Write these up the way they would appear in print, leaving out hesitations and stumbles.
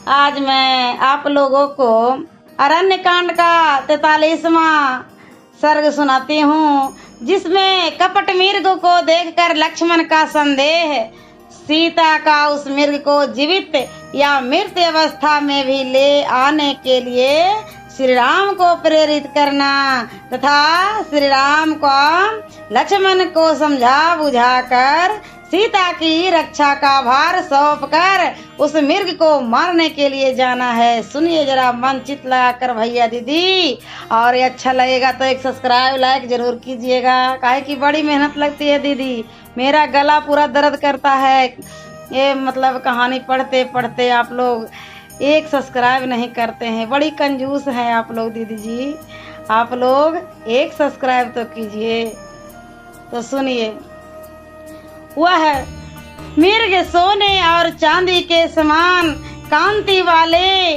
आज मैं आप लोगों को अरण्य कांड का 43वां सर्ग सुनाती हूँ, जिसमें कपट मृग को देखकर लक्ष्मण का संदेह, सीता का उस मृग को जीवित या मृत अवस्था में भी ले आने के लिए श्री राम को प्रेरित करना तथा श्री राम को लक्ष्मण को समझा बुझाकर सीता की रक्षा का भार सौंप कर उस मृग को मारने के लिए जाना है। सुनिए जरा मन चित लगाकर भैया दीदी, और ये अच्छा लगेगा तो एक सब्सक्राइब लाइक जरूर कीजिएगा, काहे कि बड़ी मेहनत लगती है दीदी। मेरा गला पूरा दर्द करता है, ये मतलब कहानी पढ़ते पढ़ते आप लोग एक सब्सक्राइब नहीं करते हैं, बड़ी कंजूस हैं आप लोग दीदी जी। आप लोग एक सब्सक्राइब तो कीजिए। तो सुनिए, वह मृग सोने और चांदी के समान कांति वाले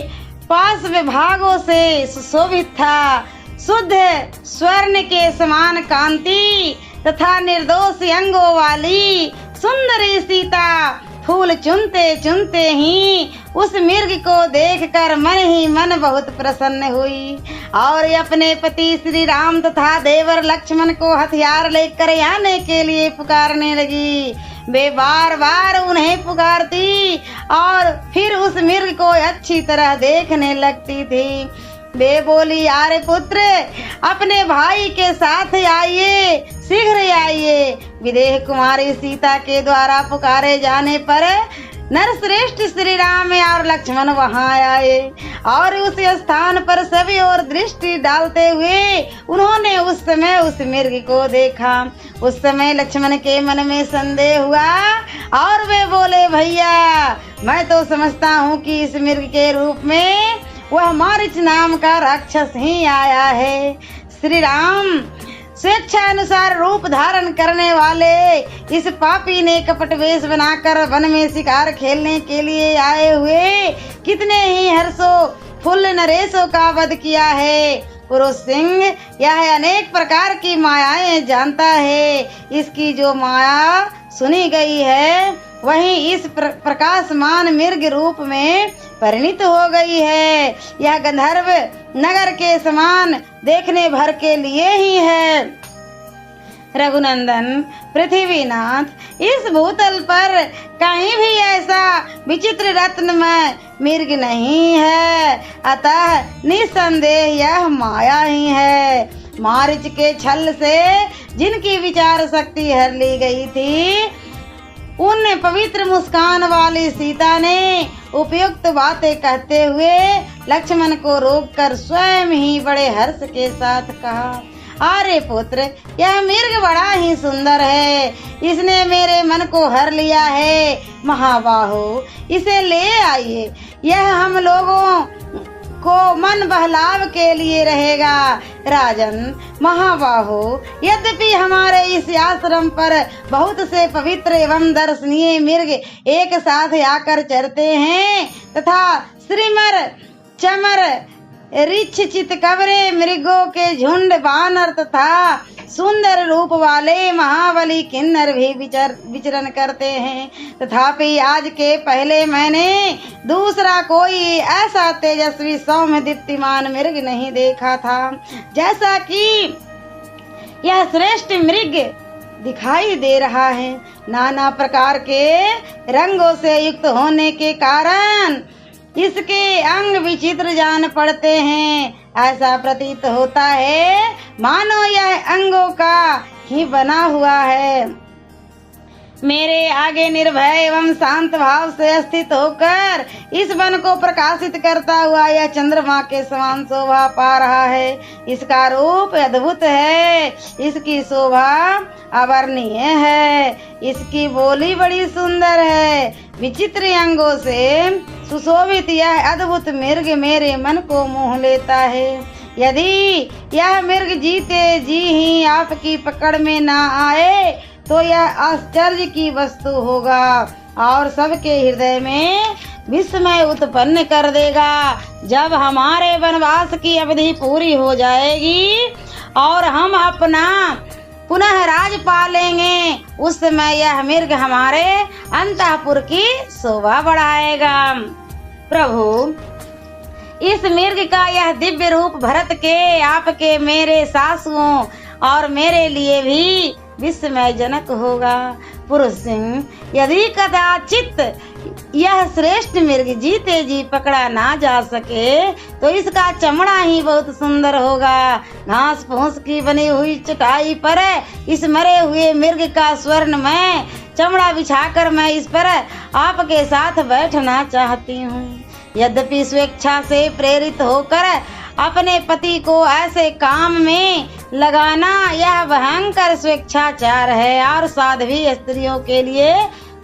पास विभागों से सुशोभित था। शुद्ध स्वर्ण के समान कांति तथा निर्दोष अंगों वाली सुंदरी सीता फूल चुनते चुनते ही उस मृग को देखकर मन ही मन बहुत प्रसन्न हुई और अपने पति श्री राम तथा देवर लक्ष्मण को हथियार लेकर आने के लिए पुकारने लगी। वे बार बार उन्हें पुकारती और फिर उस मृग को अच्छी तरह देखने लगती थी। वे बोली, आर्य पुत्र अपने भाई के साथ आइए, शीघ्र आइए। विदेह कुमारी सीता के द्वारा पुकारे जाने पर नरश्रेष्ठ श्री राम और लक्ष्मण वहां आए और उस स्थान पर सभी ओर दृष्टि डालते हुए उन्होंने उस समय उस मृग को देखा। उस समय लक्ष्मण के मन में संदेह हुआ और वे बोले, भैया मैं तो समझता हूँ कि इस मृग के रूप में वह मारीच नाम का राक्षस ही आया है। श्री राम स्वेच्छा अनुसार रूप धारण करने वाले इस पापी ने कपट वेश बनाकर वन में शिकार खेलने के लिए आए हुए कितने ही हर्षो फुल्ल नरेशों का वध किया है। पुरुष सिंह यह अनेक प्रकार की मायाएं जानता है। इसकी जो माया सुनी गई है वही इस प्रकाशमान मृग रूप में परिणित हो गई है। यह गंधर्व नगर के समान देखने भर के लिए ही है। रघुनंदन पृथ्वीनाथ, इस भूतल पर कहीं भी ऐसा विचित्र रत्नमय मृग नहीं है, अतः निसंदेह यह माया ही है। मारीच के छल से जिनकी विचार शक्ति हर ली गई थी, उन पवित्र मुस्कान वाली सीता ने उपयुक्त बातें कहते हुए लक्ष्मण को रोककर स्वयं ही बड़े हर्ष के साथ कहा, अरे पुत्र यह मृग बड़ा ही सुंदर है, इसने मेरे मन को हर लिया है। महाबाहो इसे ले आइए, यह हम लोगों को मन बहलाव के लिए रहेगा। राजन महाबाहो, यद्यपि हमारे इस आश्रम पर बहुत से पवित्र एवं दर्शनीय मृग एक साथ आकर चरते हैं तथा श्रीमर चमर रिछ चितकबरे मृगों के झुंड वानर तथा सुंदर रूप वाले महाबली किन्नर भी विचरण करते हैं, तथापि आज के पहले मैंने दूसरा कोई ऐसा तेजस्वी सौम्य दीप्तिमान मृग नहीं देखा था। जैसा कि यह श्रेष्ठ मृग दिखाई दे रहा है, नाना प्रकार के रंगों से युक्त होने के कारण इसके अंग विचित्र जान पड़ते हैं। ऐसा प्रतीत होता है मानो यह अंगों का ही बना हुआ है। मेरे आगे निर्भय एवं शांत भाव से स्थित होकर इस वन को प्रकाशित करता हुआ यह चंद्रमा के समान शोभा पा रहा है। इसका रूप अद्भुत है, इसकी शोभा अवर्णीय है, इसकी बोली बड़ी सुंदर है। विचित्र अंगों से सुशोभित यह अद्भुत मृग मेरे मन को मोह लेता है। यदि यह मृग जीते जी ही आपकी पकड़ में ना आए तो यह आश्चर्य की वस्तु होगा और सबके हृदय में विस्मय उत्पन्न कर देगा। जब हमारे वनवास की अवधि पूरी हो जाएगी और हम अपना पुनः राज पालेंगे, उस समय यह मृग हमारे अंतःपुर की शोभा बढ़ाएगा। प्रभु, इस मृग का यह दिव्य रूप भरत के, आपके, मेरे सासुओं और मेरे लिए भी विस्मयजनक होगा। पुरुष सिंह, यदि कदाचित यह श्रेष्ठ मृग जीते जी पकड़ा ना जा सके तो इसका चमड़ा ही बहुत सुंदर होगा। घास फूस की बनी हुई चटाई पर इस मरे हुए मृग का स्वर्णमय चमड़ा बिछाकर मैं इस पर आपके साथ बैठना चाहती हूँ। यद्यपि स्वेच्छा से प्रेरित होकर अपने पति को ऐसे काम में लगाना यह भयंकर स्वेच्छाचार है और साध्वी स्त्रियों के लिए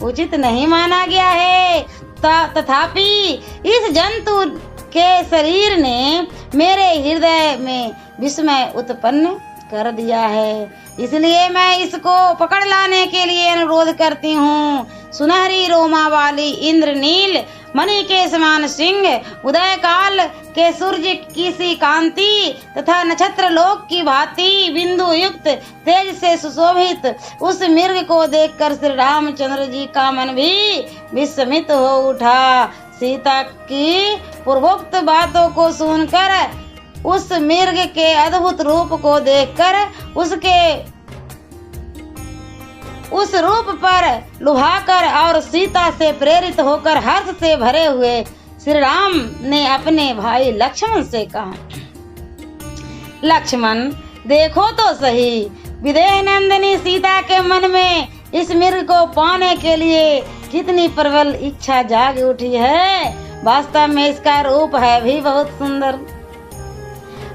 उचित नहीं माना गया है। तथापि इस जंतु के शरीर ने मेरे हृदय में विस्मय उत्पन्न कर दिया है, इसलिए मैं इसको पकड़ लाने के लिए अनुरोध करती हूँ। सुनहरी रोमा वाली इंद्रनील मणि के समान सिंह, उदय काल के सूर्य की सी कांति तथा नक्षत्र लोक की भांति बिंदु युक्त तेज से सुशोभित उस मृग को देखकर श्री रामचंद्र जी का मन भी विस्मित हो उठा। सीता की पूर्वोक्त बातों को सुनकर, उस मृग के अद्भुत रूप को देखकर, उस रूप पर लुभाकर और सीता से प्रेरित होकर हर्ष से भरे हुए श्री राम ने अपने भाई लक्ष्मण से कहा, लक्ष्मण, देखो तो सही, विदेह नंदिनी सीता के मन में इस मृग को पाने के लिए कितनी प्रबल इच्छा जाग उठी है। वास्तव में इसका रूप है भी बहुत सुंदर।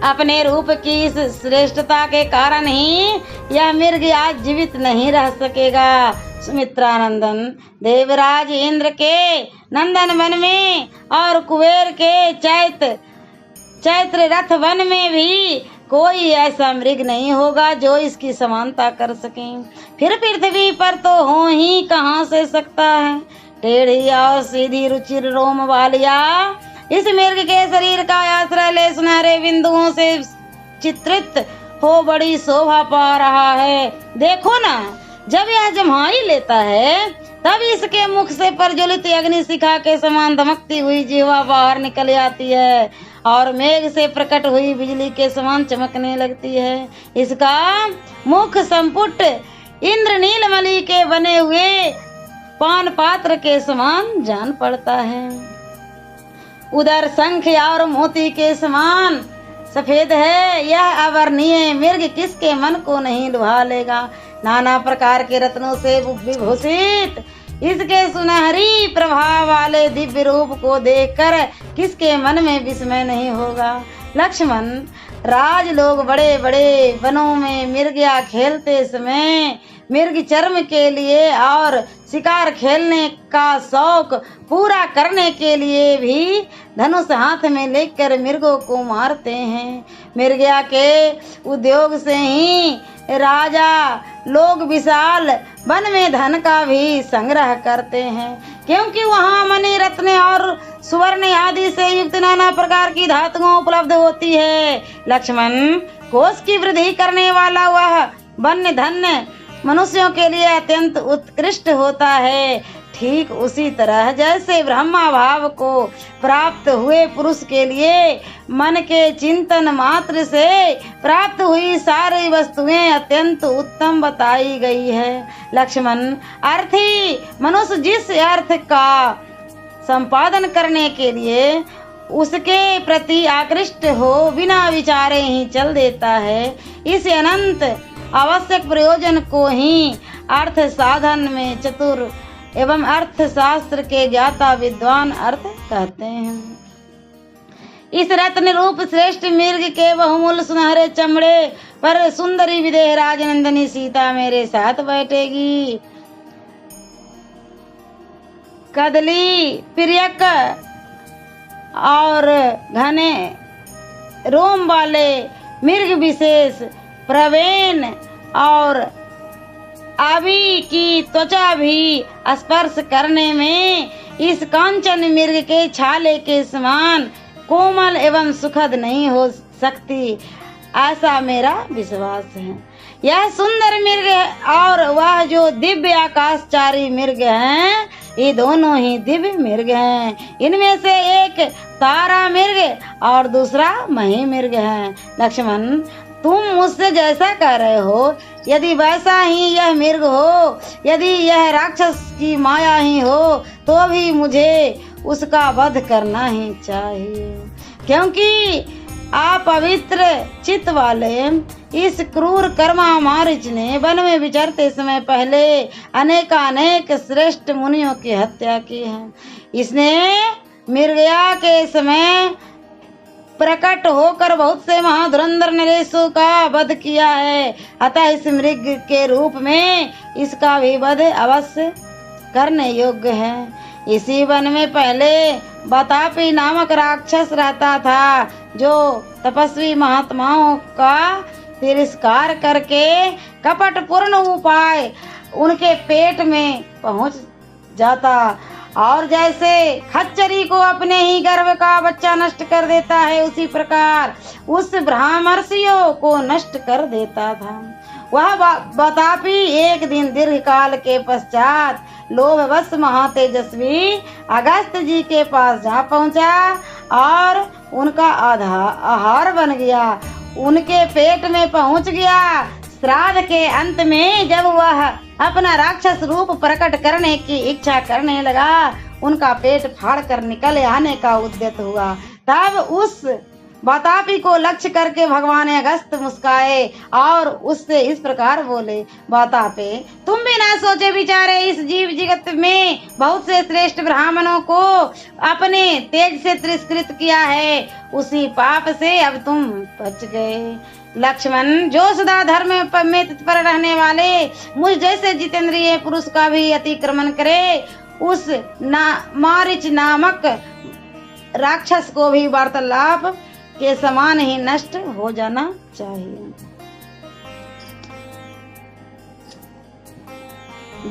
अपने रूप की इस श्रेष्ठता के कारण ही यह मृग आज जीवित नहीं रह सकेगा। सुमित्रा नंदन, देवराज इंद्र के नंदन वन में और कुबेर के चैत्र रथ वन में भी कोई ऐसा मृग नहीं होगा जो इसकी समानता कर सके। फिर पृथ्वी पर तो हो ही कहाँ से सकता है। टेढ़ी और सीधी रुचिर रोम वालिया इस मृग के शरीर का आश्रय ले सुनहरे बिंदुओं से चित्रित हो बड़ी शोभा पा रहा है। देखो ना, जब यह जम्हाई लेता है तब इसके मुख से प्रज्वलित अग्निशिखा के समान धमकती हुई जिह्वा बाहर निकल आती है और मेघ से प्रकट हुई बिजली के समान चमकने लगती है। इसका मुख संपुट इंद्रनील मणि के बने हुए पान पात्र के समान जान पड़ता है। उदर शंख और मोती के समान सफेद है। यह अवर्णीय मृग किसके मन को नहीं लुभा लेगा। नाना प्रकार के रत्नों से विभूषित इसके सुनहरी प्रभाव वाले दिव्य रूप को देखकर किसके मन में विस्मय नहीं होगा। लक्ष्मण, राज लोग बड़े बड़े वनों में मृगया खेलते समय मृग चर्म के लिए और शिकार खेलने का शौक पूरा करने के लिए भी धनुष हाथ में लेकर मृगों को मारते हैं। मृगया के उद्योग से ही राजा लोग विशाल वन में धन का भी संग्रह करते हैं, क्योंकि वहाँ मणि रत्न और सुवर्ण आदि से युक्त नाना प्रकार की धातुओं उपलब्ध होती है। लक्ष्मण, कोष की वृद्धि करने वाला वह वन्य धन मनुष्यों के लिए अत्यंत उत्कृष्ट होता है। ठीक उसी तरह जैसे ब्रह्मा भाव को प्राप्त हुए पुरुष के लिए मन के चिंतन मात्र से प्राप्त हुई सारी वस्तुएं अत्यंत उत्तम बताई गई है। लक्ष्मण, अर्थी मनुष्य जिस अर्थ का संपादन करने के लिए उसके प्रति आकृष्ट हो बिना विचारे ही चल देता है, इस अनंत आवश्यक प्रयोजन को ही अर्थ साधन में चतुर एवं अर्थशास्त्र के ज्ञाता विद्वान अर्थ कहते हैं। इस रत्न रूप श्रेष्ठ मृग के बहुमूल्य सुनहरे चमड़े पर सुंदरी विदेह राजनंदिनी सीता मेरे साथ बैठेगी। कदली प्रियक और घने रोम वाले मृग विशेष प्रवीण और आबी की त्वचा भी स्पर्श करने में इस कांचन मृग के छाले के समान कोमल एवं सुखद नहीं हो सकती, ऐसा मेरा विश्वास है। यह सुंदर मृग और वह जो दिव्य आकाशचारी मृग हैं ये दोनों ही दिव्य मृग हैं। इनमें से एक तारा मृग और दूसरा मही मृग है। लक्ष्मण, तुम मुझसे जैसा कह रहे हो, यदि वैसा ही यह मृग हो, यदि यह राक्षस की माया ही हो, तो भी मुझे उसका वध करना ही चाहिए, क्योंकि अपवित्र चित्त वाले इस क्रूर कर्मा मारीच ने वन में विचरते समय पहले अनेकानेक श्रेष्ठ मुनियों की हत्या की है। इसने मृगया के समय प्रकट होकर बहुत से महाधुरंधर नरेशों का वध किया है। अतः इस मृग के रूप में इसका भी वध अवश्य करने योग्य है। इसी वन में पहले बतापी नामक राक्षस रहता था, जो तपस्वी महात्माओं का तिरस्कार करके कपट पूर्ण उपाय उनके पेट में पहुंच जाता, और जैसे खच्चरी को अपने ही गर्भ का बच्चा नष्ट कर देता है, उसी प्रकार उस ब्राह्मर्षियों को नष्ट कर देता था। वह बतापी एक दिन दीर्घ काल के पश्चात लोभवश महातेजस्वी अगस्त जी के पास जा पहुंचा और उनका आहार बन गया, उनके पेट में पहुंच गया। श्राद्ध के अंत में जब वह अपना राक्षस रूप प्रकट करने की इच्छा करने लगा, उनका पेट फाड़ कर निकल आने का उद्यत हुआ। तब उस बतापी को लक्ष्य करके भगवान अगस्त मुस्काए और उससे इस प्रकार बोले, बतापे, तुम भी ना सोचे विचारे इस जीव जगत में बहुत से श्रेष्ठ ब्राह्मणों को अपने तेज से तिरस्कृत किया है, उसी पाप से अब तुम बच गए। लक्ष्मण, जो सदा धर्म में तत्पर रहने वाले मुझ जैसे जितेंद्रिय पुरुष का भी अतिक्रमण करे, उस मारीच नामक राक्षस को भी वार्तालाप के समान ही नष्ट हो जाना चाहिए।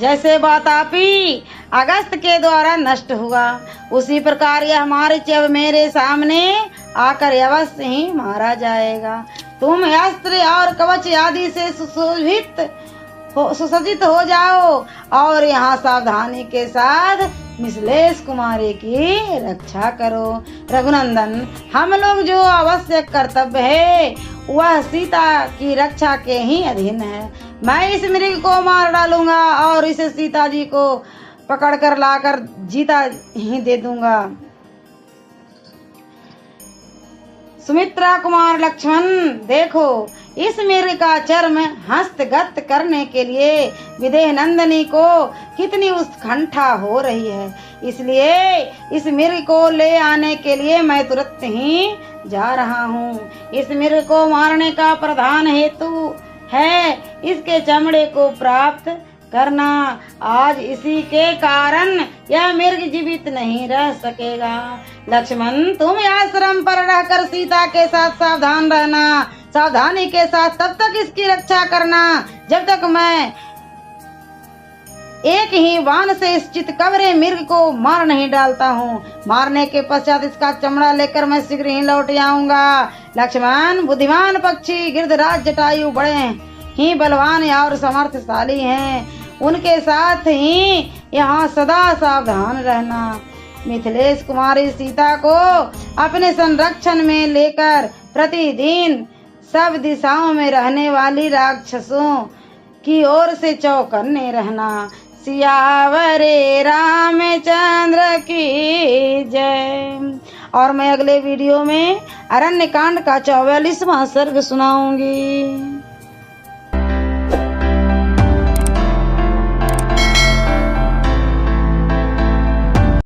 जैसे बतापी अगस्त के द्वारा नष्ट हुआ, उसी प्रकार यह मारीच अब मेरे सामने आकर अवश्य ही मारा जाएगा। तुम अस्त्र और कवच आदि से सुसज्जित हो जाओ और यहाँ सावधानी के साथ मिथिलेश कुमारी की रक्षा करो। रघुनंदन, हम लोग जो आवश्यक कर्तव्य है वह सीता की रक्षा के ही अधीन है। मैं इस मृग को मार डालूंगा और इसे सीता जी को पकड़कर लाकर जीता ही दे दूंगा। सुमित्रा कुमार लक्ष्मण, देखो, इस मृग का चर्म हस्तगत करने के लिए विदेह नंदनी को कितनी उत्कंठा हो रही है, इसलिए इस मृग को ले आने के लिए मैं तुरंत ही जा रहा हूँ। इस मृग को मारने का प्रधान हेतु है इसके चमड़े को प्राप्त करना। आज इसी के कारण यह मृग जीवित नहीं रह सकेगा। लक्ष्मण, तुम आश्रम पर रहकर सीता के साथ सावधान रहना, सावधानी के साथ तब तक इसकी रक्षा करना जब तक मैं एक ही बाण से इस चितकबरे मृग को मार नहीं डालता हूँ। मारने के पश्चात इसका चमड़ा लेकर मैं शीघ्र ही लौट आऊंगा। लक्ष्मण, बुद्धिमान पक्षी गिरधराज जटायु बड़े ही बलवान और समर्थशाली हैं, उनके साथ ही यहाँ सदा सावधान रहना। मिथिलेश कुमारी सीता को अपने संरक्षण में लेकर प्रतिदिन सब दिशाओं में रहने वाली राक्षसों की ओर से चौकन्ने रहना। सियावरे रामचंद्र की जय। और मैं अगले वीडियो में अरण्य कांड का 44वां सर्ग सुनाऊंगी।